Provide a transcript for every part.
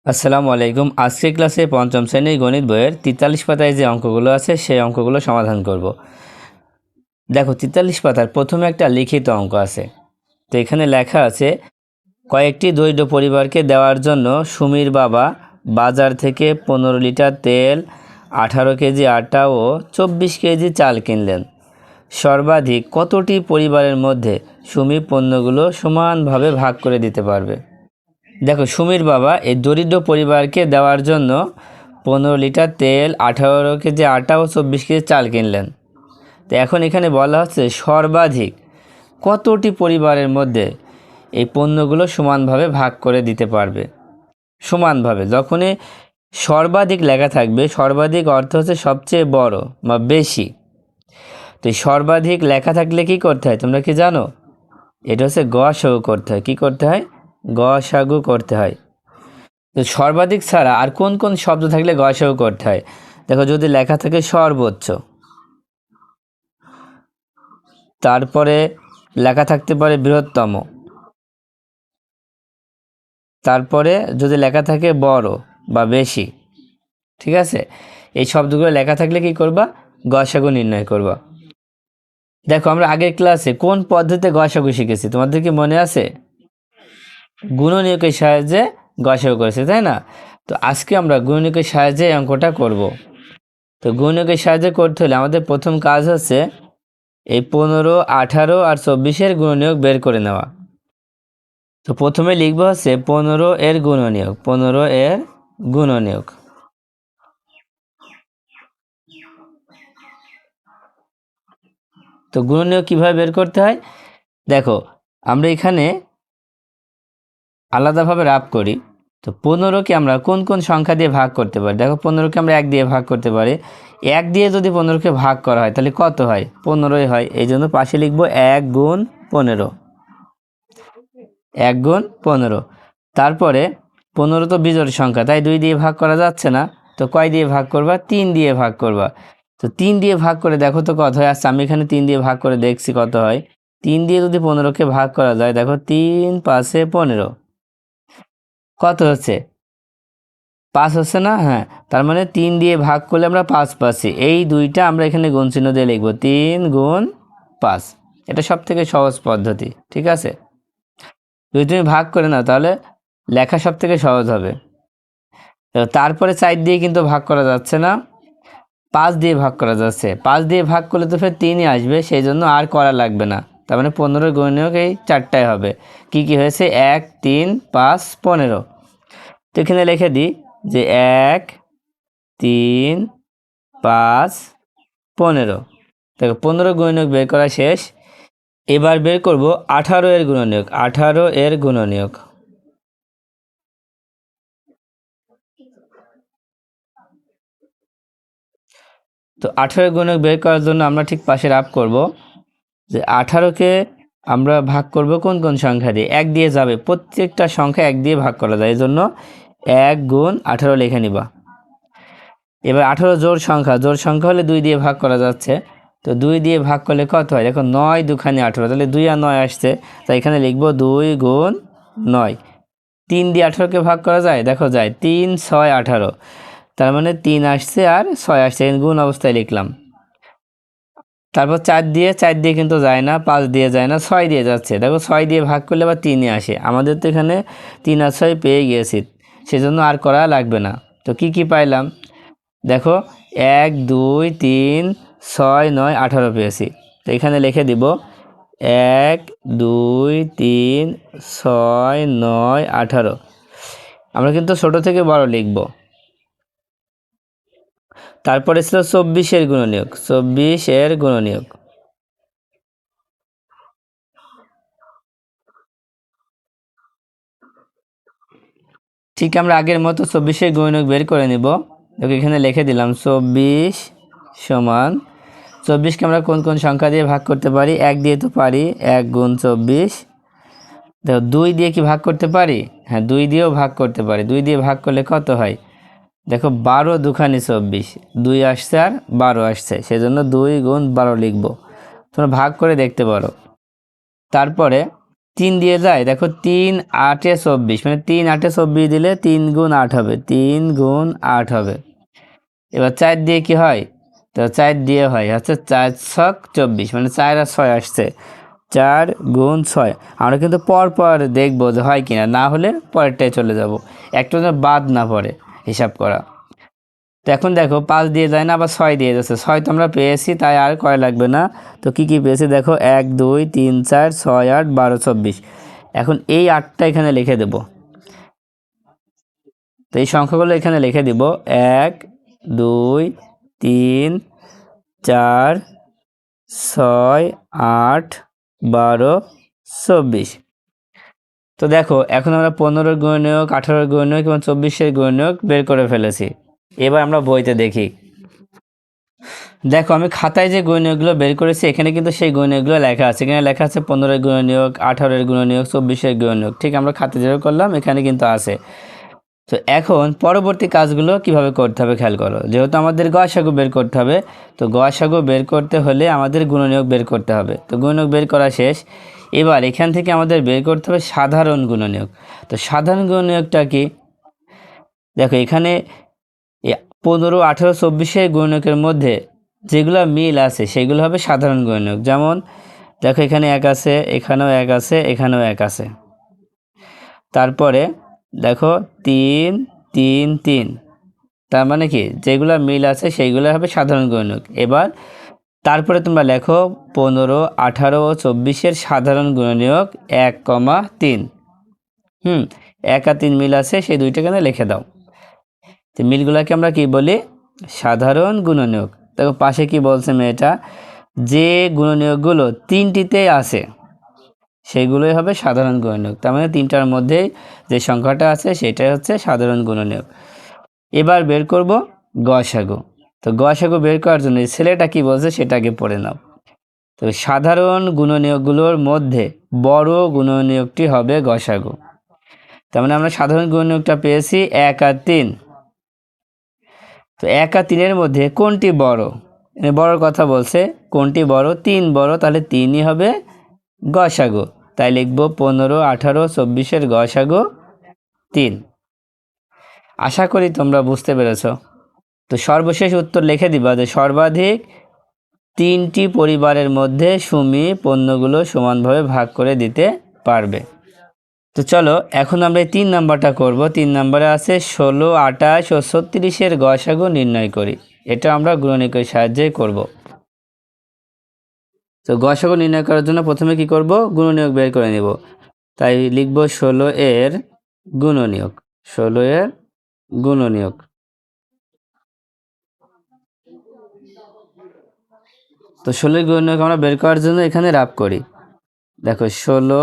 আসসালামু আলাইকুম। আজকের ক্লাসে পঞ্চম শ্রেণীর গণিত বইয়ের 43 পাতায় যে অঙ্কগুলো আছে সেই অঙ্কগুলো সমাধান করব। দেখো 43 পাতার প্রথমে একটা লিখিত অঙ্ক আছে। তো এখানে লেখা আছে, কয়েকটি দরিদ্র পরিবারকে দেওয়ার জন্য সুমির বাবা বাজার থেকে 15 লিটার তেল, 18 কেজি আটা ও 24 কেজি চাল কিনলেন। সর্বাধিক কতটি পরিবারের মধ্যে সুমি পণ্যগুলো সমানভাবে ভাগ করে দিতে পারবে? দেখো, সুমির বাবা এই দরিদ্র পরিবারকে দেওয়ার জন্য 15 লিটার তেল, 18 কেজি আটা ও 24 কেজি চাল কিনলেন। তো এখন এখানে বলা হচ্ছে সর্বাধিক কতটি পরিবারের মধ্যে এই পণ্যগুলো সমানভাবে ভাগ করে দিতে পারবে। সমানভাবে যখনই সর্বাধিক লেখা থাকবে, সর্বাধিক অর্থ হচ্ছে সবচেয়ে বড় বা বেশি। তো এই সর্বাধিক লেখা থাকলে কি করতে হয় তোমরা কি জানো? এটা হচ্ছে গসাগু করতে হয়। কি করতে হয়? গসাগু করতে হয়। তো সর্বাধিক ছাড়া আর কোন কোন শব্দ থাকলে গসাগু করতে হয়? দেখো, যদি লেখা থাকে সর্বোচ্চ, তারপরে লেখা থাকতে পারে বৃহত্তম, তারপরে যদি লেখা থাকে বড় বা বেশি। ঠিক আছে, এই শব্দগুলো লেখা থাকলে কি করবা? গসাগু নির্ণয় করবা। দেখো, আমরা আগের ক্লাসে কোন পদ্ধতিতে গসাগু শিখেছি তোমাদের কি মনে আছে? গুণনীয়কের সাহায্যে গসাগু করেছি, তাই না? তো আজকে আমরা গুণনীয়কের সাহায্যে এই অঙ্কটা করব। তো গুণনীয়কের সাহায্যে করতে হলে আমাদের প্রথম কাজ হচ্ছে এই 15, 18 আর 24-এর গুণনীয়ক বের করে নেওয়া। তো প্রথমে লিখবো হচ্ছে 15 এর গুণনীয়ক। 15 এর গুণনীয়ক। তো গুণনীয়ক কিভাবে বের করতে হয় দেখো, আমরা এখানে আলাদাভাবে রাফ করি। তো 15কে আমরা কোন কোন সংখ্যা দিয়ে ভাগ করতে পারি? দেখো, 15কে আমরা 1 দিয়ে ভাগ করতে পারি। 1 দিয়ে যদি 15কে ভাগ করা হয় তাহলে কত হয়? 15ই হয়। এই জন্য পাশে লিখবো 1 গুণ 15। 1 গুণ 15। তারপরে 15 তো বিজোড় সংখ্যা, তাই 2 দিয়ে ভাগ করা যাচ্ছে না। তো কয় দিয়ে ভাগ করবা? 3 দিয়ে ভাগ করবা। তো 3 দিয়ে ভাগ করে দেখো তো কত হয়। আচ্ছা, আমি এখানে 3 দিয়ে ভাগ করে দেখছি কত হয়। 3 দিয়ে যদি 15কে ভাগ করা যায়, দেখো 3 5 15 কত হচ্ছে? 5 হচ্ছে না? হ্যাঁ, তার মানে 3 দিয়ে ভাগ করলে আমরা 5 পাচ্ছি। এই দুইটা আমরা এখানে গুণ চিহ্ন দিয়ে লিখবো, 3 গুণ 5। এটা সব থেকে সহজ পদ্ধতি। ঠিক আছে, যদি তুমি ভাগ করে নাও তাহলে লেখা সব থেকে সহজ হবে। তারপরে 4 দিয়ে কিন্তু ভাগ করা যাচ্ছে না, 5 দিয়ে ভাগ করা যাচ্ছে। 5 দিয়ে ভাগ করলে তো ফের 3ই আসবে, সেই জন্য আর করা লাগবে না। তার মানে 15 গুণনীয়ক এই 4টাই হবে। কি কি হয়েছে? 1 3 5 15। তো এখানে লিখে দিই যে 1 3 5 15। দেখো, 15 গুণনীয়ক বের করা শেষ। এবার বের করব 18 এর গুণনীয়ক। 18 এর গুণনীয়ক। তো 18 গুণক বের করার জন্য আমরা ঠিক পাশে রাফ করব যে 18কে আমরা ভাগ করব কোন কোন সংখ্যা দিয়ে? 1 দিয়ে যাবে, প্রত্যেকটা সংখ্যা 1 দিয়ে ভাগ করা যায়, এই জন্য 1 গুণ 18 লিখে নিবা। এবার 18 জোড় সংখ্যা, জোড় সংখ্যা হলে 2 দিয়ে ভাগ করা যাচ্ছে। তো 2 দিয়ে ভাগ করলে কত হয়? দেখো, 9 দুখানি 18, তাহলে 2 আর 9 আসছে, তাই এখানে লিখবো 2 গুণ 9। 3 দিয়ে 18কে ভাগ করা যায়? দেখো যায়, 3 6 18, তার মানে 3 আসছে আর 6 আসছে, গুণ অবস্থায় লিখলাম। তারপর 4 দিয়ে কিন্তু যায় না, 5 দিয়ে যায় না, 6 দিয়ে যাচ্ছে। দেখো, 6 দিয়ে ভাগ করলে আবার 3-ই আসে। আমাদের তো এখানে 3 আর 6 পেয়ে গিয়েছি, সেজন্য আর করা লাগবে না। তো কি কি পাইলাম দেখো, 1 2 3 6 9 18 পেয়েছি। তো এখানে লিখে দিব 1 2 3 6 9 18। আমরা কিন্তু ছোট থেকে বড় লিখব। তারপরে ছিল 24 এর গুণনীয়ক। 24 এর গুণনীয়ক। ঠিক আমরা আগের মতো 24-এর গুণনীয়ক বের করে নিব। দেখো, এখানে লিখে দিলাম 24 সমান 24কে আমরা কোন কোন সংখ্যা দিয়ে ভাগ করতে পারি? 1 দিয়ে তো পারি, 1 গুণ 24। দেখো, 2 দিয়ে কি ভাগ করতে পারি? হ্যাঁ, 2 দিয়েও ভাগ করতে পারি। 2 দিয়ে ভাগ করলে কত হয়? দেখো, 12 দুখানি 24, 2 আসছে আর 12 আসছে, সেজন্য 2 গুণ 12 লিখব। তোমরা ভাগ করে দেখতে পারো। তারপরে 3 দিয়ে যায়, দেখো 3 8 24, মানে 3 8 24 দিলে 3 গুণ 8 হবে, 3 গুণ 8 হবে। এবার 4 দিয়ে কি হয়, তো 4 দিয়ে হয় হচ্ছে 4 ছক 24, মানে 4 আর 6 আসছে, 4 গুণ 6। আমরা কিন্তু পর পর দেখবো যে হয় কিনা, না হলে পরেরটায় চলে যাব, একটা যেন বাদ না পড়ে হিসাব করা। তো এখন দেখো 5 দিয়ে যায় না, আবার 6 দিয়ে যাচ্ছে, 6 তো আমরা পেয়েছি, তাই আর করা লাগবে না। তো কি কি পেয়েছি দেখো, 1 2 3 4 6 8 12 24। এখন এই 8টা এখানে লিখে দেব। তো এই সংখ্যাগুলো এখানে লিখে দিব, 1 2 3 4 6 8 12 24। তো দেখো এখন আমরা 15 গুণনীয়ক, 18 গুণনীয়ক এবং 24 গুণনীয়ক বের করে ফেলেছি। এবার আমরা বইতে দেখি। দেখো আমি খাতায় যে গুণনীয়কগুলো বের করেছি, এখানে কিন্তু সেই গুণনীয়কগুলো লেখা আছে। এখানে লেখা আছে 15 গুণনীয়ক, 18 গুণনীয়ক, 24 গুণনীয়ক, ঠিক আমরা খাতায় যেভাবে করলাম এখানে কিন্তু আছে। তো এখন পরবর্তী কাজগুলো কিভাবে করতে হবে খেয়াল করো। যেহেতু আমাদের গসাগু বের করতে হবে, তো গসাগু বের করতে হলে আমাদের গুণনীয়ক বের করতে হবে। তো গুণনীয়ক বের করা শেষ। এবার এখান থেকে আমাদের বের করতে হবে সাধারণ গুণনীয়ক। তো সাধারণ গুণনীয়কটা কি, দেখো এখানে 15 18 24 গুণনীয়কের মধ্যে যেগুলো মিল আছে সেগুলো হবে সাধারণ গুণনীয়ক। যেমন দেখো এখানে 1 আছে, এখানেও 1 আছে, এখানেও 1 আছে। তারপরে দেখো 3 3 3, তার মানে কি যেগুলো মিল আছে সেইগুলো হবে সাধারণ গুণনীয়ক। এবার তারপরে তোমরা লেখো 15 18 ও 24 সাধারণ গুণনীয়ক 1,3। 1 আর 3 মিল আছে, সেই দুইটা কেন লিখে দাও। তো মিলগুলোকে আমরা কি বলি, সাধারণ গুণনীয়ক। দেখো পাশে কি বলছে মেয়েটা, যে গুণনীয়কগুলো 3টিতে আছে সেগুলোই হবে সাধারণ গুণনীয়ক। তার মানে 3টার মধ্যে যে সংখ্যাটা আছে সেটাই হচ্ছে সাধারণ গুণনীয়ক। এবার বের করব গসাগু। তো গসাগু বের করার জন্য ছেলেটা কি বলছে সেটা আগে পড়ে নাও। তো সাধারণ গুণনীয়কগুলোর মধ্যে বড় গুণনীয়কটি হবে গসাগু। তার মানে আমরা সাধারণ গুণনীয়কটা পেয়েছি 1 আর 3। তো 1 আর 3-এর মধ্যে কোনটি বড়, বড়র কথা বলছে, কোনটি বড়, 3 বড়, তাহলে 3ই হবে গসাগু। তাই লিখব 15 18 24 গসাগু 3। আশা করি তোমরা বুঝতে পেরেছ। তো সর্বশেষ উত্তর লিখে দিবা যে সর্বাধিক 3টি পরিবারের মধ্যে সুমি পণ্যগুলো সমানভাবে ভাগ করে দিতে পারবে। তো চলো এখন আমরা এই 3 নাম্বারটা করব। 3 নাম্বারে আছে 16 28 ও 36 গসাগু নির্ণয় করি। এটা আমরা গুণনীয়কের সাহায্যে করব। তো গসাগু নির্ণয় করার জন্য প্রথমে কি করব, গুণনীয়ক বের করে নেব। তাই লিখব 16 এর গুণনীয়ক, 16 এর গুণনীয়ক। তো 16 গুণনীয়ক আমরা বের করার জন্য এখানে রাব করি। দেখো 16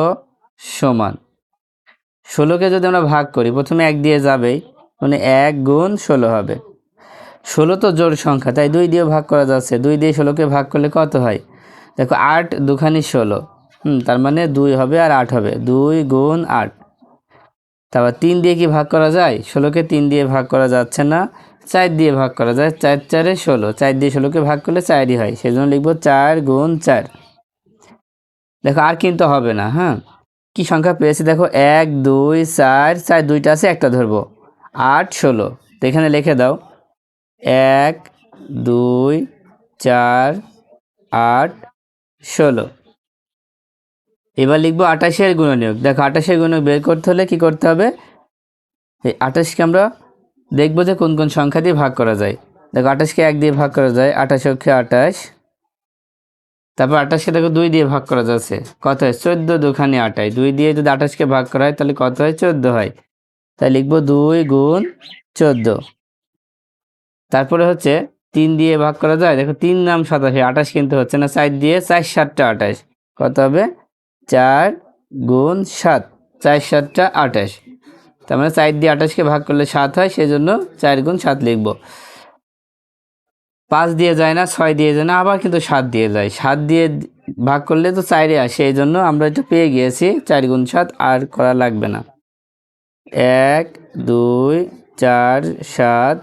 সমান 16কে যদি আমরা ভাগ করি, প্রথমে 1 দিয়ে যাবেই, মানে 1 গুণ 16 হবে। 16 তো জোড় সংখ্যা, তাই 2 দিয়ে ভাগ করা যাচ্ছে। 2 দিয়ে 16কে ভাগ করলে কত হয়, দেখো 8 দুখানি 16, তার মানে 2 হবে আর 8 হবে, 2 গুণ 8। তারপর 3 দিয়ে কি ভাগ করা যায়, 16কে 3 দিয়ে ভাগ করা যাচ্ছে না, 4 দিয়ে ভাগ করা যায়, 4 4 16, 4 দিয়ে 16কে ভাগ করলে 4ই হয়, সেই জন্য লিখবো 4 গুণ 4। দেখো আর কিন্তু হবে না, কি সংখ্যা পেয়েছি দেখো 1 2 4, 4 দুইটা আছে, একটা ধরবো, 8 16। তো এখানে লিখে দাও 1 2 4 8 16। এবার লিখবো 28 গুণনীয়ক। দেখো 28 গুণনীয়ক বের করতে হলে কি করতে হবে, এই 28কে আমরা দেখবো যে কোন কোন সংখ্যা দিয়ে ভাগ করা যায়। দেখো 28কে 1 দিয়ে ভাগ করা যায়, 28 অক্ষে 28। তারপর 28কে দেখো 2 দিয়ে ভাগ করা যাচ্ছে, কত হয়, 14 দুখানি 28। 2 দিয়ে যদি 28কে ভাগ করা হয় তাহলে কত হয়, 14 হয়। তাই লিখবো 2 গুণ 14। তারপরে হচ্ছে 3 দিয়ে ভাগ করা যায়, দেখো 3 নাম 27, 28 কিন্তু হচ্ছে না, 4 দিয়ে 4 7টা 28, কত হবে, 4 গুণ 7, 4 7টা 28। তার মানে 4 দিয়ে 28কে ভাগ করলে 7 হয়, সেই জন্য 4 গুণ 7 লিখবো। 5 দিয়ে যায় না, 6 দিয়ে যায় না, আবার কিন্তু 7 দিয়ে যায়। 7 দিয়ে ভাগ করলে তো 4-এ আসে, এই জন্য আমরা এটা পেয়ে গিয়েছি, 4 গুণ 7 আর করা লাগবে না। 1 2 4 7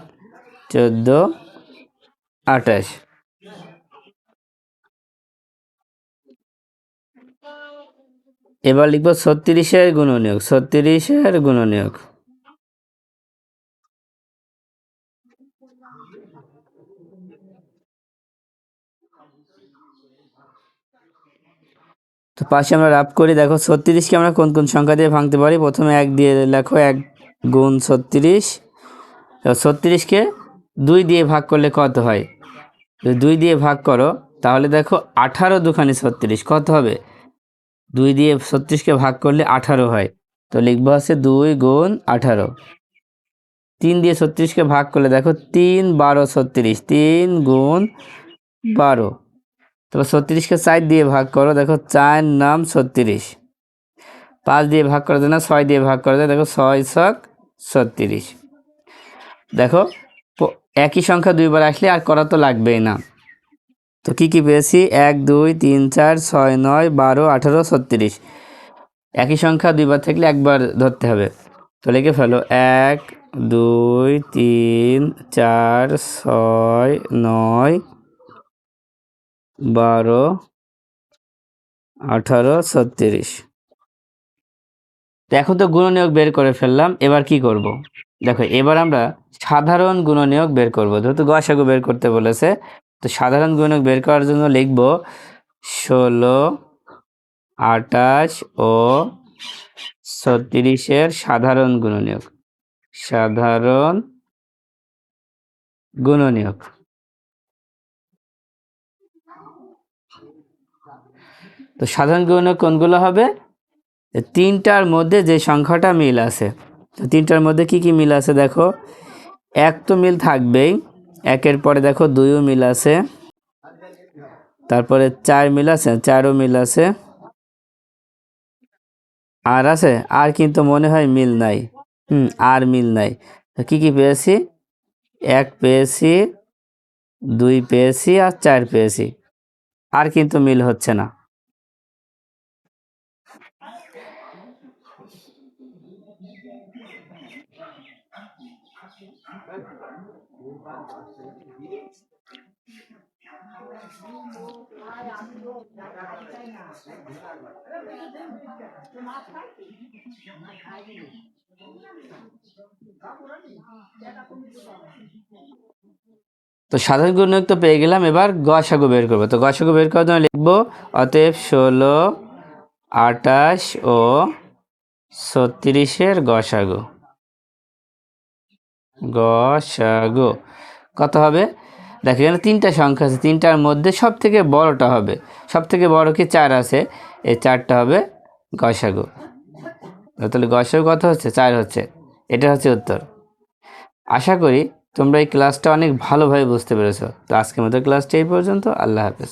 14 28। এবার লিখব 36-এর গুণনীয়ক, 36-এর গুণনীয়ক। তো পাশে আমরা রাফ করি। দেখো 36কে আমরা কোন কোন সংখ্যা দিয়ে ভাঙতে পারি। প্রথমে 1 দিয়ে লেখো, 1 গুণ 36। 36কে 2 দিয়ে ভাগ করলে কত হয়? যদি 2 দিয়ে ভাগ করো তাহলে দেখো 18 দুখানি 36 কত হবে? 2 দিয়ে 36কে ভাগ করলে 18 হয়। তো লিখবো আছে 2 গুণ 18। 3 দিয়ে 36কে ভাগ করলে দেখো 3 12 36, 3 গুণ 12। তারপর 36কে 4 দিয়ে ভাগ করো, দেখো 4 নাম 36। 5 দিয়ে ভাগ করা যায় না, 6 দিয়ে ভাগ করা যায়, দেখো 6 ছক 36। দেখো একই সংখ্যা দুইবার আসলে আর করা তো লাগবেই না। তো কি কি পেয়েছি? 1 2 3 4 6 9 12 18 36। একই সংখ্যা দুইবার থাকলে একবার ধরতে হবে। তো লিখে ফেলো 1 2 3 4 6 9 12 18 36। এখন তো গুণনীয়ক বের করে ফেললাম, এবার কি করব? দেখো এবার আমরা সাধারণ গুণনীয়ক বের করব। যেহেতু গসাগু বের করতে বলেছে, তো সাধারণ গুণনীয়ক বের করার জন্য লিখব 16 28 ও 36-এর সাধারণ গুণনীয়ক, সাধারণ গুণনীয়ক। তো সাধারণ গুণনীয়ক কোনগুলো হবে? তিনটার মধ্যে যে সংখ্যাটা মিল আছে। তো তিনটার মধ্যে কি কি মিল আছে দেখো, 1 তো মিল থাকবেই, 1-এর পরে দেখো 2ও মিল আছে, তারপরে 4 মিল আছে, 4ও মিল আছে, আর আছে, আর কিন্তু মনে হয় মিল নাই। আর মিল নাই। তো কি কি পেয়েছি? 1 পেয়েছি, 2 পেয়েছি, আর 4 পেয়েছি। আর কিন্তু মিল হচ্ছে না। তো সাধারণ গুণনীয়ক তো পেয়ে গেলাম, এবার গসাগু বের করবো। তো গসাগু বের করার জন্য লিখবো অতএব 16 28 ও 36-এর গসাগু। গসাগু কত হবে? দেখো এখানে 3টা সংখ্যা আছে, 3টার মধ্যে সব থেকে বড়টা হবে। সব থেকে বড় কি 4 আছে, এই 4টা হবে গসাগু। তাহলে গসাগু কত হচ্ছে? 4 হচ্ছে। এটা হচ্ছে উত্তর। আশা করি তোমরা এই ক্লাসটা অনেক ভালোভাবে বুঝতে পেরেছো। তো আজকের মতো ক্লাসটা এই পর্যন্ত। আল্লাহ হাফেজ।